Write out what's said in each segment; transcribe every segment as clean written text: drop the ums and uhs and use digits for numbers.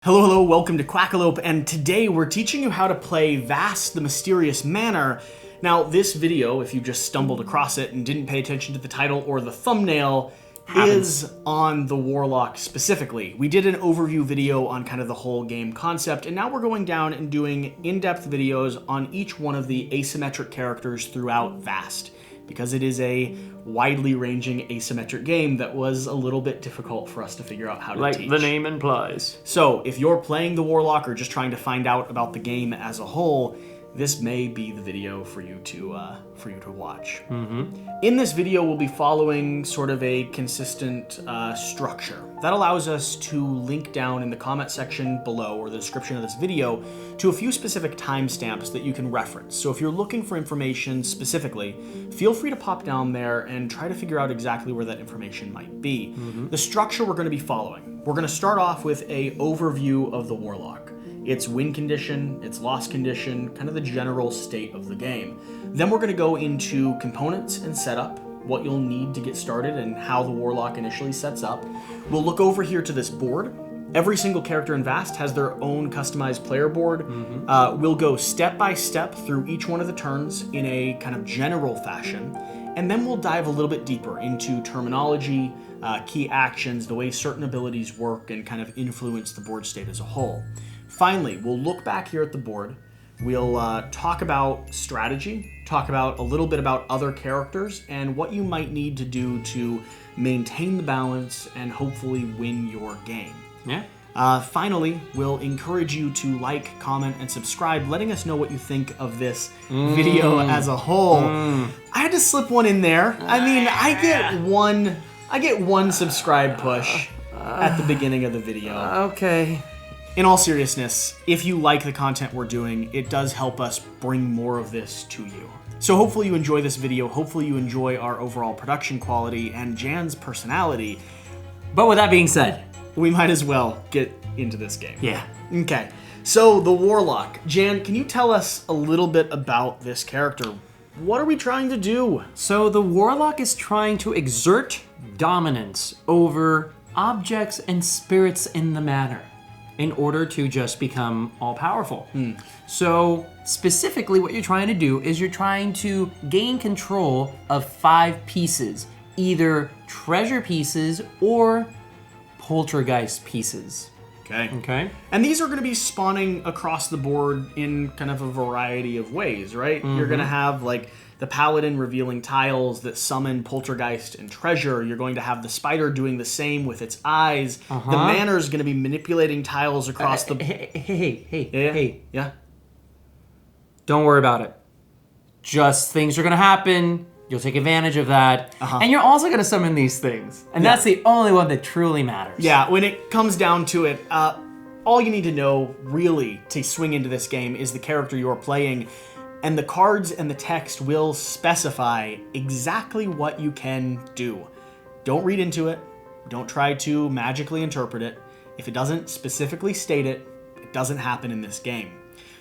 Hello, welcome to Quackalope, and today we're teaching you how to play Vast the Mysterious Manor. Now, this video, if you just stumbled across it and didn't pay attention to the title or the thumbnail, is on the Warlock specifically. We did an overview video on kind of the whole game concept, and now we're going down and doing in-depth videos on each one of the asymmetric characters throughout Vast, because it is a widely ranging asymmetric game that was a little bit difficult for us to figure out how to teach. Like the name implies. So, if you're playing the Warlock or just trying to find out about the game as a whole, this may be the video for you to watch. In this video, we'll be following sort of a consistent structure. That allows us to link down in the comment section below or the description of this video to a few specific timestamps that you can reference. So if you're looking for information specifically, feel free to pop down there and try to figure out exactly where that information might be. The structure we're going to be following. We're going to start off with an overview of the Warlock. Its win condition, its loss condition, kind of the general state of the game. Then we're going to go into components and setup, what you'll need to get started and how the Warlock initially sets up. We'll look over here to this board. Every single character in Vast has their own customized player board. We'll go step by step through each one of the turns in a kind of general fashion, and then we'll dive a little bit deeper into terminology, key actions, the way certain abilities work, and kind of influence the board state as a whole. Finally, we'll look back here at the board. We'll talk about strategy, talk about a little bit about other characters, and what you might need to do to maintain the balance and hopefully win your game. Finally, we'll encourage you to like, comment, and subscribe, letting us know what you think of this video as a whole. I had to slip one in there. I mean, I get one subscribe push at the beginning of the video. Okay. In all seriousness, if you like the content we're doing, it does help us bring more of this to you. So hopefully you enjoy this video, hopefully you enjoy our overall production quality and Jan's personality. But with that being said, we might as well get into this game. Yeah. Okay, so the Warlock. Jan, can you tell us a little bit about this character? What are we trying to do? So the Warlock is trying to exert dominance over objects and spirits in the manor in order to just become all-powerful. So specifically what you're trying to do is you're trying to gain control of 5 pieces, either treasure pieces or Poltergeist pieces. Okay. And these are going to be spawning across the board in kind of a variety of ways, right? You're going to have like the Paladin revealing tiles that summon Poltergeist and treasure. You're going to have the spider doing the same with its eyes. The manor is going to be manipulating tiles across the... Hey. Yeah? Don't worry about it. Just things are going to happen. You'll take advantage of that. And you're also going to summon these things. And that's the only one that truly matters. Yeah, when it comes down to it, all you need to know, really, to swing into this game is the character you're playing. And the cards and the text will specify exactly what you can do. Don't read into it. Don't try to magically interpret it. If it doesn't specifically state it, it doesn't happen in this game.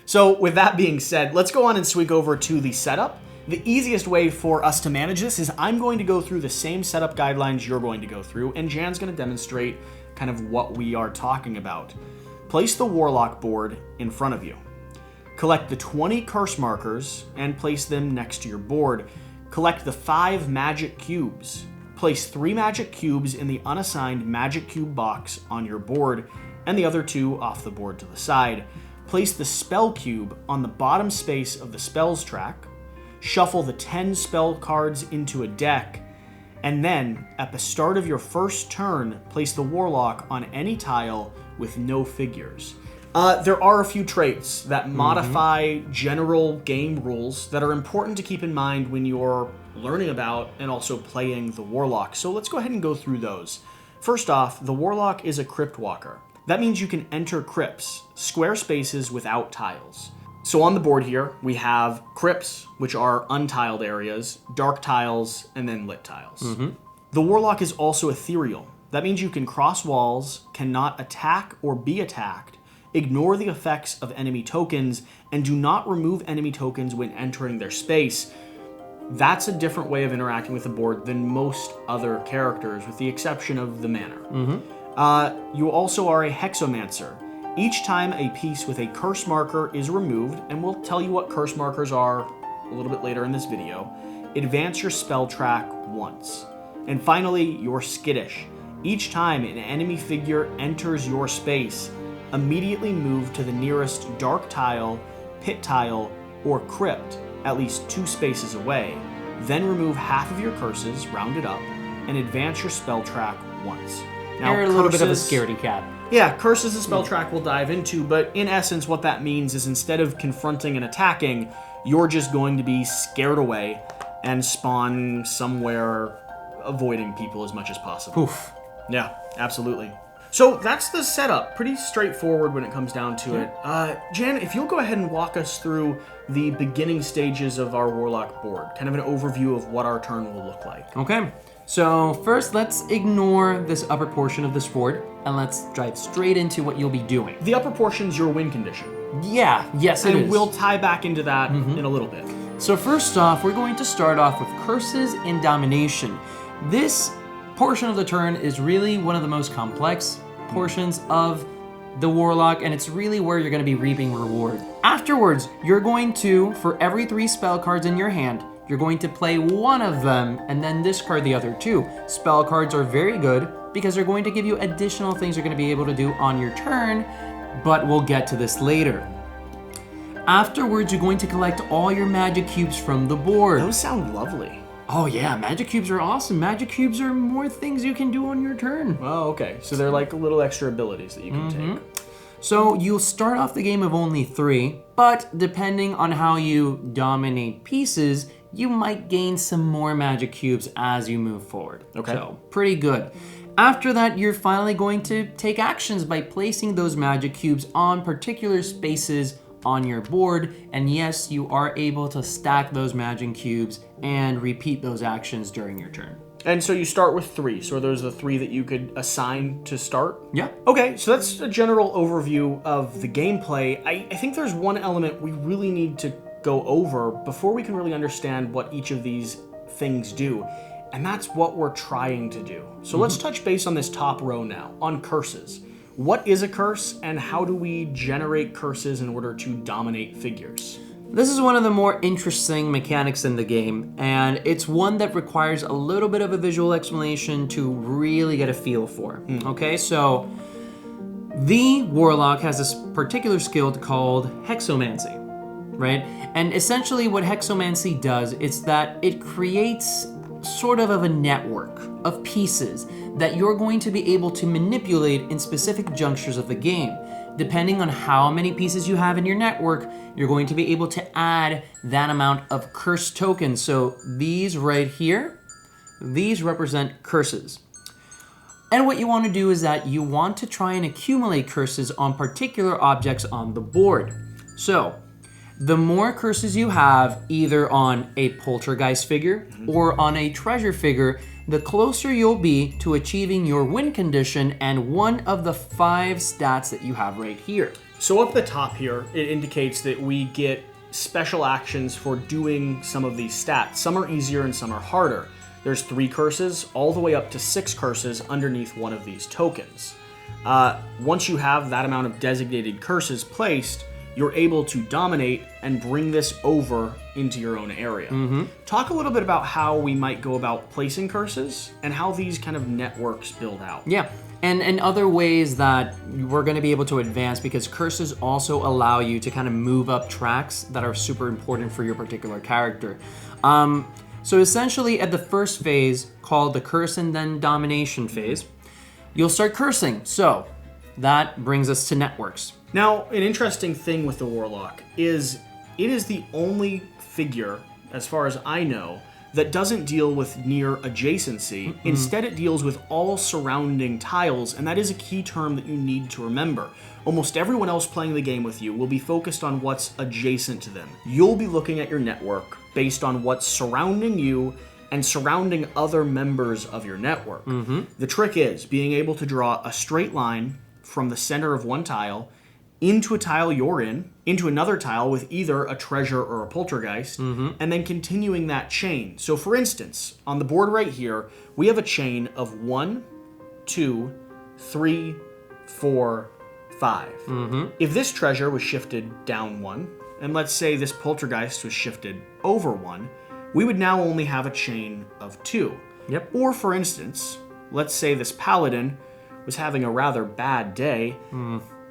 So with that being said, let's go on and swing over to the setup. The easiest way for us to manage this is I'm going to go through the same setup guidelines you're going to go through, and Jan's going to demonstrate kind of what we are talking about. Place the Warlock board in front of you. Collect the 20 curse markers and place them next to your board. Collect the 5 magic cubes. Place 3 magic cubes in the unassigned magic cube box on your board and the other 2 off the board to the side. Place the spell cube on the bottom space of the spells track. Shuffle the 10 spell cards into a deck. And then, at the start of your first turn, place the Warlock on any tile with no figures. There are a few traits that modify general game rules that are important to keep in mind when you're learning about and also playing the Warlock. So let's go ahead and go through those. First off, the Warlock is a crypt walker. That means you can enter crypts, square spaces without tiles. So on the board here, we have crypts, which are untiled areas, dark tiles, and then lit tiles. The Warlock is also ethereal. That means you can cross walls, cannot attack or be attacked, ignore the effects of enemy tokens, and do not remove enemy tokens when entering their space. That's a different way of interacting with the board than most other characters, with the exception of the manor. You also are a hexomancer, Each time a piece with a curse marker is removed, and we'll tell you what curse markers are a little bit later in this video, advance your spell track once. And finally, your skittish. Each time an enemy figure enters your space, immediately move to the nearest dark tile, pit tile, or crypt, at least 2 spaces away. Then remove half of your curses, rounded up, and advance your spell track once. Now, You're a little bit of a scaredy cat. Yeah, curses and spell track we'll dive into, but in essence what that means is instead of confronting and attacking, you're just going to be scared away and spawn somewhere avoiding people as much as possible. Poof. Yeah, absolutely. So that's the setup. Pretty straightforward when it comes down to it. Jan, if you'll go ahead and walk us through the beginning stages of our Warlock board, kind of an overview of what our turn will look like. Okay. So first, let's ignore this upper portion of this board, and let's dive straight into what you'll be doing. The upper portion's your win condition. Yeah, yes it is. And we'll tie back into that in a little bit. So first off, we're going to start off with curses and domination. This portion of the turn is really one of the most complex portions of the Warlock, and it's really where you're going to be reaping reward. Afterwards, you're going to, for every 3 spell cards in your hand, you're going to play one of them and then discard the other 2. Spell cards are very good because they're going to give you additional things you're going to be able to do on your turn, but we'll get to this later. Afterwards, you're going to collect all your magic cubes from the board. Those sound lovely. Oh yeah, magic cubes are awesome. Magic cubes are more things you can do on your turn. Oh, okay. So they're like little extra abilities that you can take. So you'll start off the game of only 3, but depending on how you dominate pieces, you might gain some more magic cubes as you move forward. Okay. So pretty good. After that, you're finally going to take actions by placing those magic cubes on particular spaces on your board, and yes, you are able to stack those magic cubes and repeat those actions during your turn. And so you start with 3. So are those the 3 that you could assign to start? Yeah. Okay, so that's a general overview of the gameplay. I think there's one element we really need to go over before we can really understand what each of these things do, and that's what we're trying to do. So let's touch base on this top row now, on curses. What is a curse, and how do we generate curses in order to dominate figures? This is one of the more interesting mechanics in the game, and it's one that requires a little bit of a visual explanation to really get a feel for. Okay, so the Warlock has this particular skill called hexomancy, right? And essentially what hexomancy does is that it creates sort of a network of pieces that you're going to be able to manipulate in specific junctures of the game. Depending on how many pieces you have in your network, you're going to be able to add that amount of curse tokens. So these right here, these represent curses. And what you want to do is that you want to try and accumulate curses on particular objects on the board. So the more curses you have, either on a Poltergeist figure or on a treasure figure, the closer you'll be to achieving your win condition and one of the 5 stats that you have right here. So up the top here, it indicates that we get special actions for doing some of these stats. Some are easier and some are harder. There's 3 curses, all the way up to 6 curses underneath one of these tokens. Once you have that amount of designated curses placed, you're able to dominate and bring this over into your own area. Talk a little bit about how we might go about placing curses and how these kind of networks build out. Yeah, and other ways that we're going to be able to advance, because curses also allow you to kind of move up tracks that are super important for your particular character. So essentially at the first phase, called the curse and then domination phase, you'll start cursing. So that brings us to networks. Now, an interesting thing with the Warlock is it is the only figure, as far as I know, that doesn't deal with near adjacency. Instead, it deals with all surrounding tiles, and that is a key term that you need to remember. Almost everyone else playing the game with you will be focused on what's adjacent to them. You'll be looking at your network based on what's surrounding you and surrounding other members of your network. The trick is being able to draw a straight line from the center of one tile into a tile you're in, into another tile with either a treasure or a poltergeist, and then continuing that chain. So for instance, on the board right here, we have a chain of 1, 2, 3, 4, 5. If this treasure was shifted down 1, and let's say this poltergeist was shifted over 1, we would now only have a chain of 2. Yep. Or for instance, let's say this paladin was having a rather bad day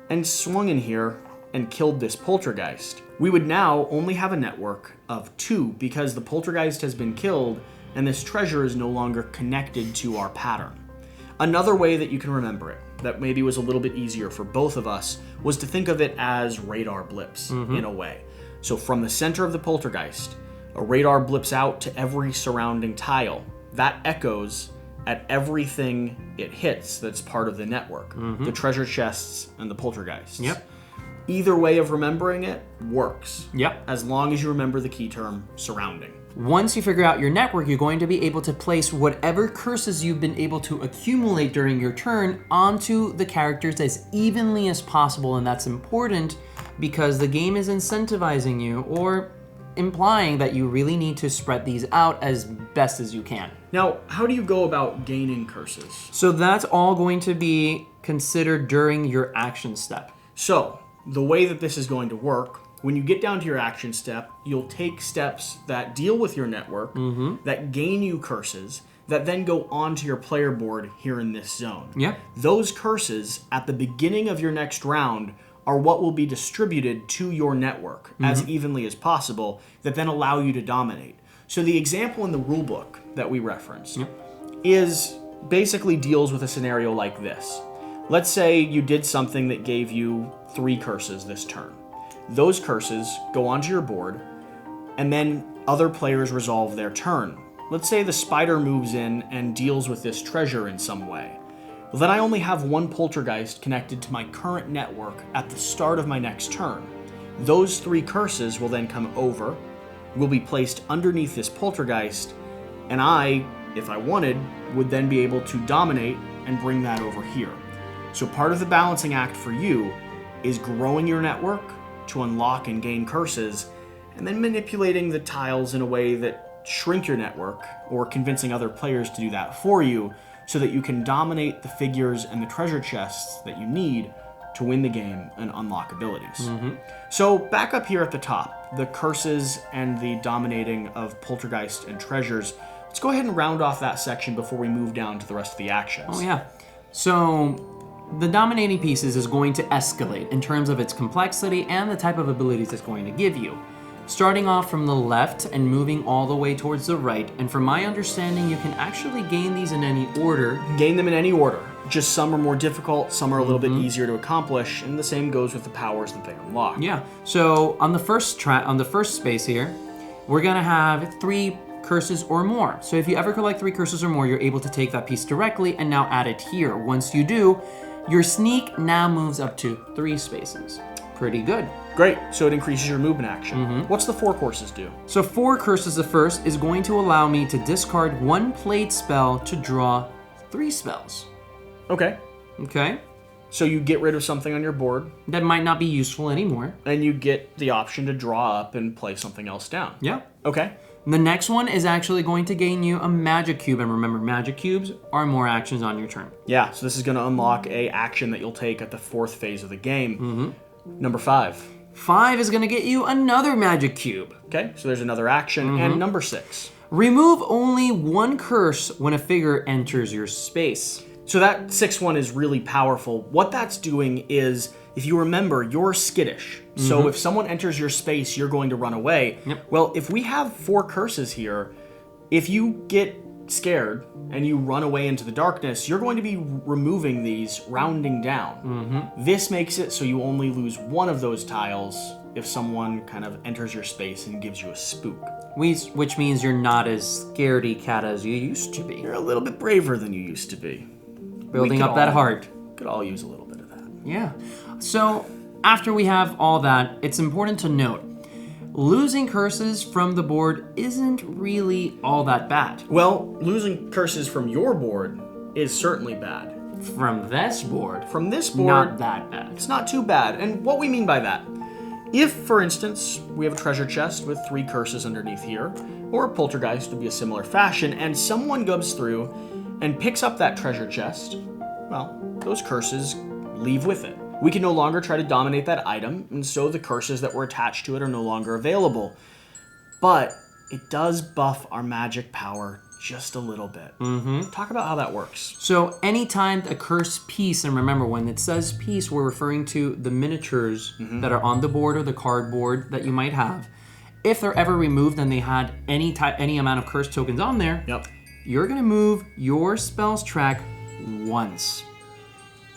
and swung in here and killed this poltergeist. We would now only have a network of 2 because the poltergeist has been killed and this treasure is no longer connected to our pattern. Another way that you can remember it, that maybe was a little bit easier for both of us, was to think of it as radar blips in a way. So from the center of the poltergeist, a radar blips out to every surrounding tile. That echoes at everything it hits that's part of the network, the treasure chests and the poltergeists. Yep. Either way of remembering it works. Yep. As long as you remember the key term surrounding. Once you figure out your network, you're going to be able to place whatever curses you've been able to accumulate during your turn onto the characters as evenly as possible, and that's important because the game is incentivizing you or implying that you really need to spread these out as best as you can. Now, how do you go about gaining curses? So that's all going to be considered during your action step. So, the way that this is going to work, when you get down to your action step, you'll take steps that deal with your network, that gain you curses, that then go onto your player board here in this zone. Yeah. Those curses, at the beginning of your next round, are what will be distributed to your network as evenly as possible, that then allow you to dominate. So the example in the rulebook that we referenced is basically deals with a scenario like this. Let's say you did something that gave you 3 curses this turn. Those curses go onto your board, and then other players resolve their turn. Let's say the spider moves in and deals with this treasure in some way. Well, then I only have 1 poltergeist connected to my current network at the start of my next turn. Those 3 curses will then come over, will be placed underneath this poltergeist, and I, if I wanted, would then be able to dominate and bring that over here. So part of the balancing act for you is growing your network to unlock and gain curses, and then manipulating the tiles in a way that shrink your network, or convincing other players to do that for you, so that you can dominate the figures and the treasure chests that you need to win the game and unlock abilities. So back up here at the top, the curses and the dominating of poltergeist and treasures. Let's go ahead and round off that section before we move down to the rest of the actions. Oh yeah. So the dominating pieces is going to escalate in terms of its complexity and the type of abilities it's going to give you. Starting off from the left and moving all the way towards the right, and from my understanding, you can actually gain these in any order. Gain them in any order. Just some are more difficult, some are a little bit easier to accomplish, and the same goes with the powers that they unlock. Yeah. So on the first space here, we're gonna have 3 curses or more. So if you ever collect 3 curses or more, you're able to take that piece directly and now add it here. Once you do, your sneak now moves up to 3 spaces. Pretty good. Great, so it increases your movement action. What's the 4 courses do? So 4 curses, the first is going to allow me to discard 1 played spell to draw 3 spells. Okay. Okay? So you get rid of something on your board, That might not be useful anymore. and you get the option to draw up and play something else down. Yeah. Okay. The next one is actually going to gain you a magic cube, and remember, magic cubes are more actions on your turn. Yeah, so this is going to unlock a action that you'll take at the 4th phase of the game. Number 5. 5 is going to get you another magic cube. Okay, so there's another action. And number 6. Remove only 1 curse when a figure enters your space. So that 6th one is really powerful. What that's doing is, if you remember, you're skittish. So if someone enters your space, you're going to run away. Yep. Well, if we have 4 curses here, if you get scared and you run away into the darkness, you're going to be removing these, rounding down. This makes it so you only lose 1 of those tiles if someone kind of enters your space and gives you a spook. Which means you're not as scaredy cat as you used to be. You're a little bit braver than you used to be. Building up that heart. Could all use a little bit of that. Yeah. So after we have all that, it's important to note, losing curses from the board isn't really all that bad. Well, losing curses from your board is certainly bad. From this board, From this board, not that bad. it's not too bad. And what we mean by that, if, for instance, we have a treasure chest with 3 curses underneath here, or a poltergeist would be a similar fashion, and someone goes through and picks up that treasure chest, well, those curses leave with it. we can no longer try to dominate that item, and so the curses that were attached to it are no longer available. But it does buff our magic power just a little bit. Talk about how that works. So anytime a cursed piece, and remember when it says piece, we're referring to the miniatures that are on the board or the cardboard that you might have. If they're ever removed and they had any amount of curse tokens on there, you're going to move your spells track once.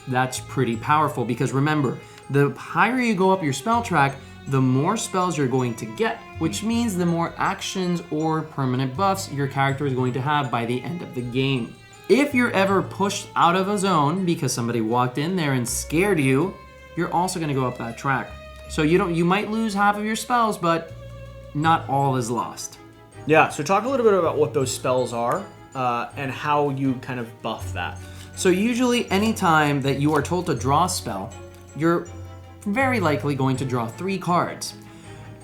That's pretty powerful because remember, the higher you go up your spell track, the more spells you're going to get, which means the more actions or permanent buffs your character is going to have by the end of the game. If you're ever pushed out of a zone because somebody walked in there and scared you, you're also going to go up that track. So you might lose half of your spells, but not all is lost. Yeah, so talk a little bit about what those spells are and how you kind of buff that. So usually anytime that you are told to draw a spell, you're very likely going to draw 3 cards.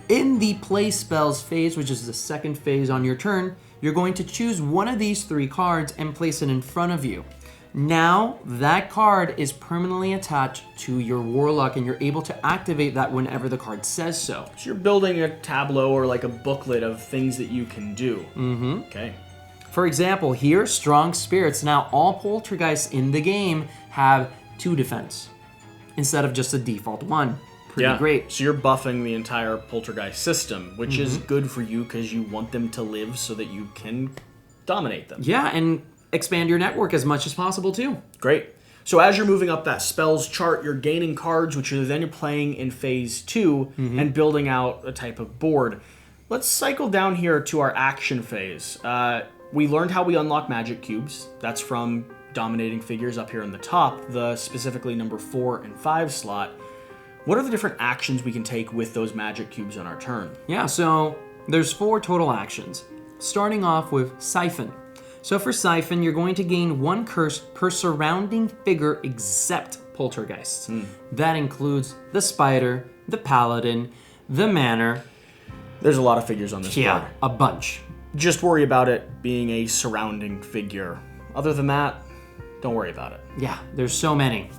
In the play spells phase, which is the second phase on your turn, you're going to choose one of these 3 cards and place it in front of you. Now, that card is permanently attached to your Warlock, and you're able to activate that whenever the card says so. So you're building a tableau or like a booklet of things that you can do. Okay. For example, here, Strong Spirits. Now, all Poltergeists in the game have 2 defense instead of just a default 1. Pretty great. So you're buffing the entire Poltergeist system, which is good for you because you want them to live so that you can dominate them. Yeah, and expand your network as much as possible too. Great. So as you're moving up that spells chart, you're gaining cards, which you're playing in phase 2 and building out a type of board. Let's cycle down here to our action phase. We learned how we unlock magic cubes. That's from dominating figures up here on the top, the specifically number 4 and 5 slot. What are the different actions we can take with those magic cubes on our turn? Yeah, so there's 4 total actions, starting off with Siphon. So for Siphon, you're going to gain 1 curse per surrounding figure except Poltergeists. That includes the Spider, the Paladin, the Manor. There's a lot of figures on this board. A bunch. Just worry about it being a surrounding figure. Other than that, don't worry about it. Yeah, there's so many.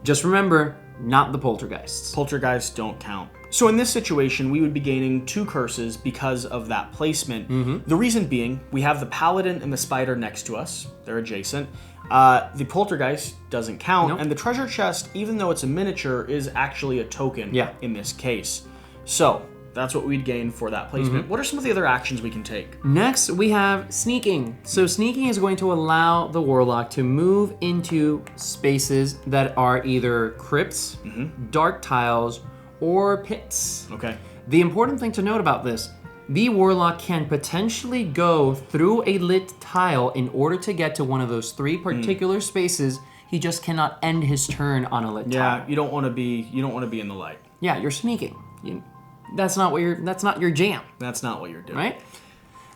Just remember, not the Poltergeists. Poltergeists don't count. So in this situation, we would be gaining 2 curses because of that placement. The reason being, we have the Paladin and the Spider next to us. They're adjacent. The Poltergeist doesn't count, and the treasure chest, even though it's a miniature, is actually a token in this case. So that's what we'd gain for that placement. What are some of the other actions we can take? Next, we have Sneaking. So Sneaking is going to allow the Warlock to move into spaces that are either crypts, dark tiles, or pits. Okay. The important thing to note about this, the Warlock can potentially go through a lit tile in order to get to one of those 3 particular spaces. He just cannot end his turn on a lit tile. Yeah, you don't want to be in the light. Yeah, you're sneaking. That's not your jam. That's not what you're doing. Right?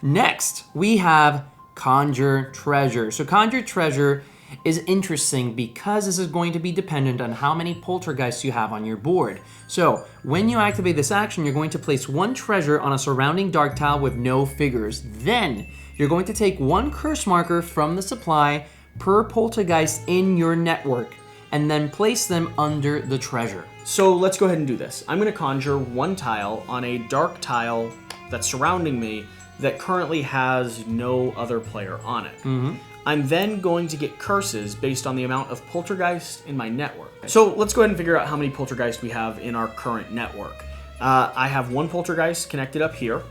Next, we have Conjur Treasure. So Conjur Treasure is interesting because this is going to be dependent on how many Poltergeists you have on your board. So when you activate this action, you're going to place 1 treasure on a surrounding dark tile with no figures. Then you're going to take 1 curse marker from the supply per Poltergeist in your network and then place them under the treasure. So let's go ahead and do this. I'm going to conjure 1 tile on a dark tile that's surrounding me that currently has no other player on it. I'm then going to get curses based on the amount of Poltergeist in my network. So let's go ahead and figure out how many Poltergeist we have in our current network. I have 1 Poltergeist connected up here.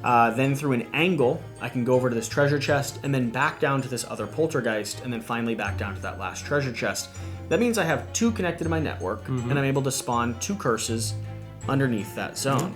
Then through an angle, I can go over to this treasure chest and then back down to this other Poltergeist and then finally back down to that last treasure chest. That means I have 2 connected to my network and I'm able to spawn 2 curses underneath that zone.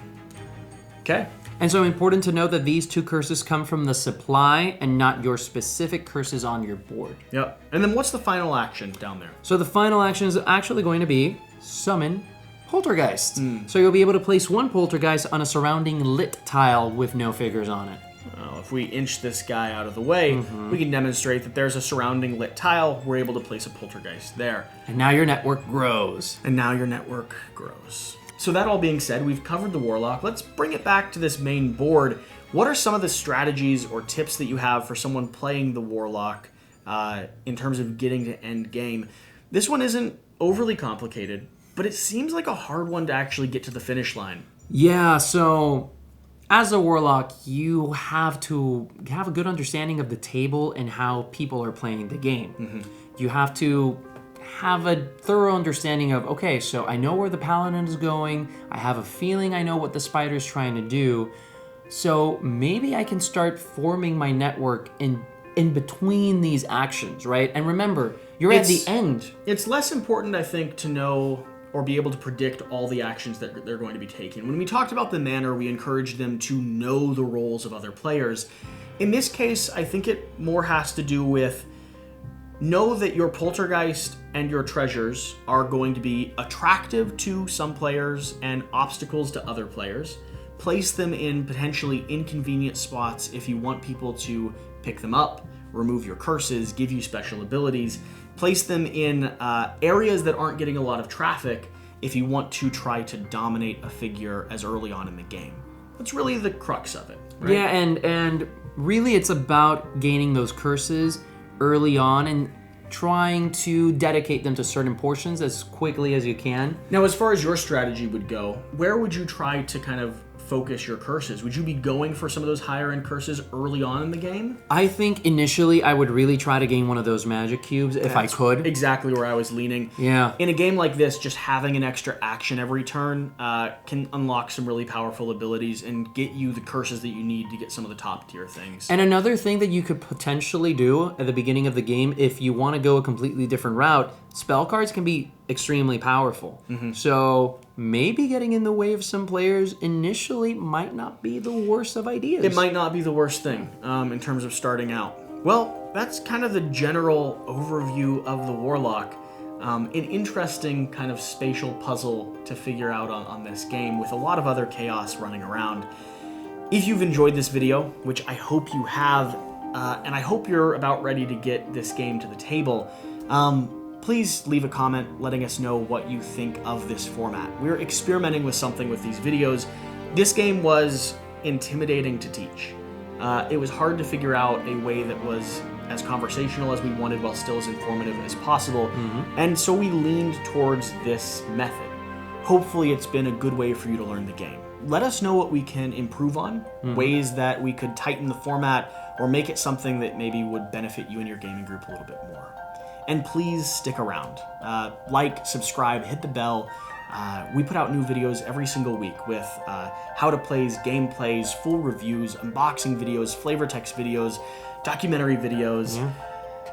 Okay. And so important to note that these 2 curses come from the supply and not your specific curses on your board. Yep. And then what's the final action down there? So the final action is actually going to be Summon Poltergeist. So you'll be able to place 1 Poltergeist on a surrounding lit tile with no figures on it. Well, if we inch this guy out of the way, we can demonstrate that there's a surrounding lit tile. We're able to place a Poltergeist there. And now your network grows. So that all being said, we've covered the Warlock. Let's bring it back to this main board. What are some of the strategies or tips that you have for someone playing the Warlock in terms of getting to end game? This one isn't overly complicated. but it seems like a hard one to actually get to the finish line. Yeah, so as a warlock, you have to have a good understanding of the table and how people are playing the game. You have to have a thorough understanding of, okay, so I know where the paladin is going. I have a feeling I know what the spider's trying to do. So maybe I can start forming my network in between these actions, right? And remember, you're at the end. It's less important, I think, to know or be able to predict all the actions that they're going to be taking. When we talked about the manor, we encouraged them to know the roles of other players. In this case, I think it more has to do with know that your poltergeist and your treasures are going to be attractive to some players and obstacles to other players. Place them in potentially inconvenient spots if you want people to pick them up, remove your curses, give you special abilities. Place them in areas that aren't getting a lot of traffic if you want to try to dominate a figure as early on in the game. That's really the crux of it, right? Yeah, and really it's about gaining those curses early on and trying to dedicate them to certain portions as quickly as you can. Now, as far as your strategy would go, where would you try to kind of focus your curses? Would you be going for some of those higher end curses early on in the game? I think initially I would really try to gain one of those magic cubes if I could. Exactly where I was leaning. Yeah. In a game like this, just having an extra action every turn can unlock some really powerful abilities and get you the curses that you need to get some of the top tier things. And another thing that you could potentially do at the beginning of the game, if you want to go a completely different route, spell cards can be extremely powerful. So maybe getting in the way of some players initially might not be the worst of ideas. It might not be the worst thing in terms of starting out. Well, that's kind of the general overview of the Warlock. An interesting kind of spatial puzzle to figure out on this game with a lot of other chaos running around. If you've enjoyed this video, which I hope you have, and I hope you're about ready to get this game to the table, please leave a comment letting us know what you think of this format. We're experimenting with something with these videos. This game was intimidating to teach. It was hard to figure out a way that was as conversational as we wanted while still as informative as possible. And so we leaned towards this method. Hopefully it's been a good way for you to learn the game. Let us know what we can improve on, ways that we could tighten the format or make it something that maybe would benefit you and your gaming group a little bit more. And please stick around. Like, subscribe, hit the bell. We put out new videos every single week with how to plays, gameplays, full reviews, unboxing videos, flavor text videos, documentary videos.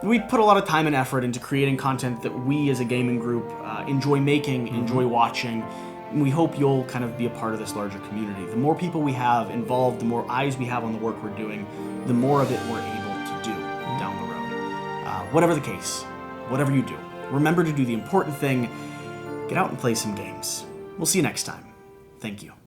We put a lot of time and effort into creating content that we as a gaming group enjoy making, enjoy watching. And we hope you'll kind of be a part of this larger community. The more people we have involved, the more eyes we have on the work we're doing, the more of it we're able to do down the road. Whatever the case, whatever you do, remember to do the important thing. Get out and play some games. We'll see you next time. Thank you.